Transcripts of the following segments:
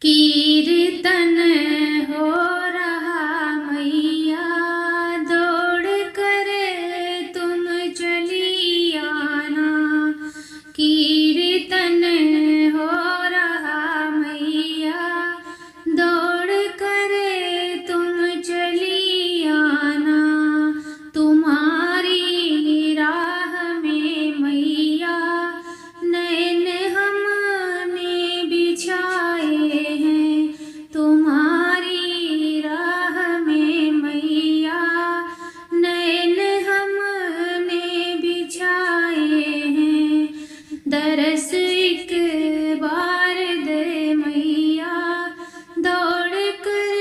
कीर्तन हो रहा मैया, दौड़ कर तुम चली आना। कीर्तन हो रहा मैया, दौड़ कर तुम चली आना। तुम्हारी राह में मैया नैन हमने बिछाए हैं। तुम्हारी राह में मैया नैन हमने बिछाए हैं। दरस एक बार दे मैया, दौड़ कर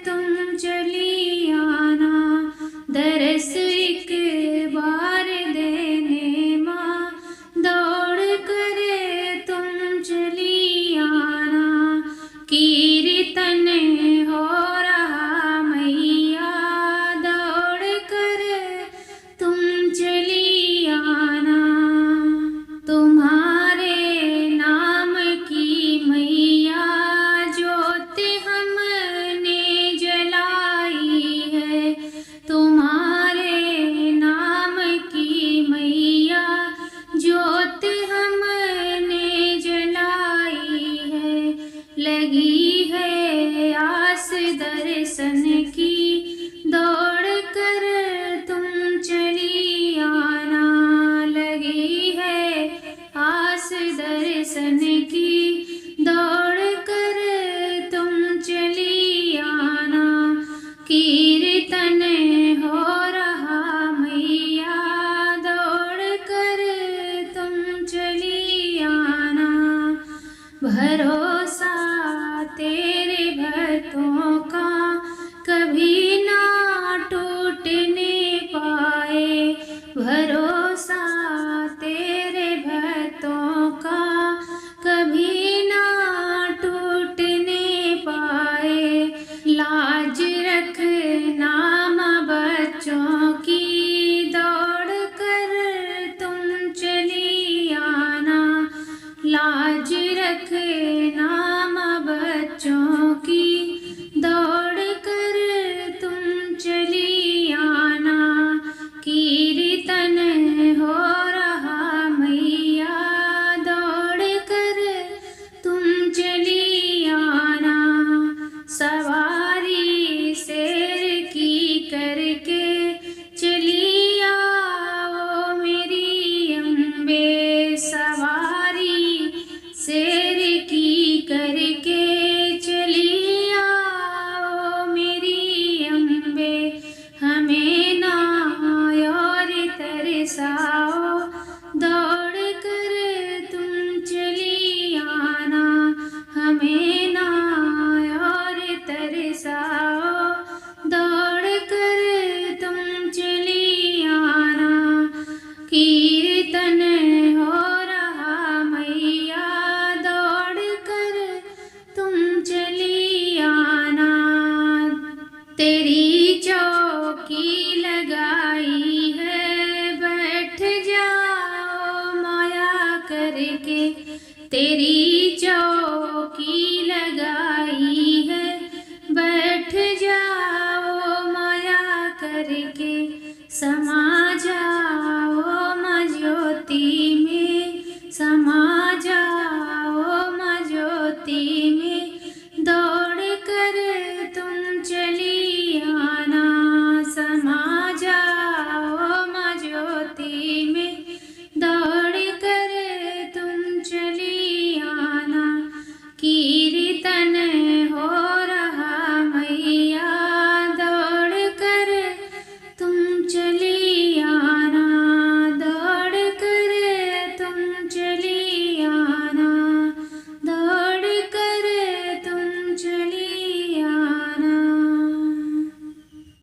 तुम चली आना। दरस एक बार देने माँ, दौड़ कर तुम चली आना। कीर्तन हो रहा मैया, दौड़ कर तुम चली आना। तुम्हारे नाम की मैया ज्योत हमने जलाई है। तुम्हारे नाम की मैया ज्योत हमने जलाई है। लगी है आस दर्शन की, दौड़ कर तुम चली आना। लगी है आस दर्शन की, दौड़ कर तुम चली आना। कीर्तन हो रहा मैया, दौड़ कर तुम चली आना। भरोसा तेरे भक्तों का कभी ना टूटने पाए। भरोसा तेरे भक्तों का कभी ना टूटने पाए। लाज रखना माँ बच्चों की, दौड़ कर तुम चली आना। लाज रखना माँ बच्चों की, दौड़ कर तुम चली आना। कीर्तन हो रहा मैया, दौड़ कर तुम चली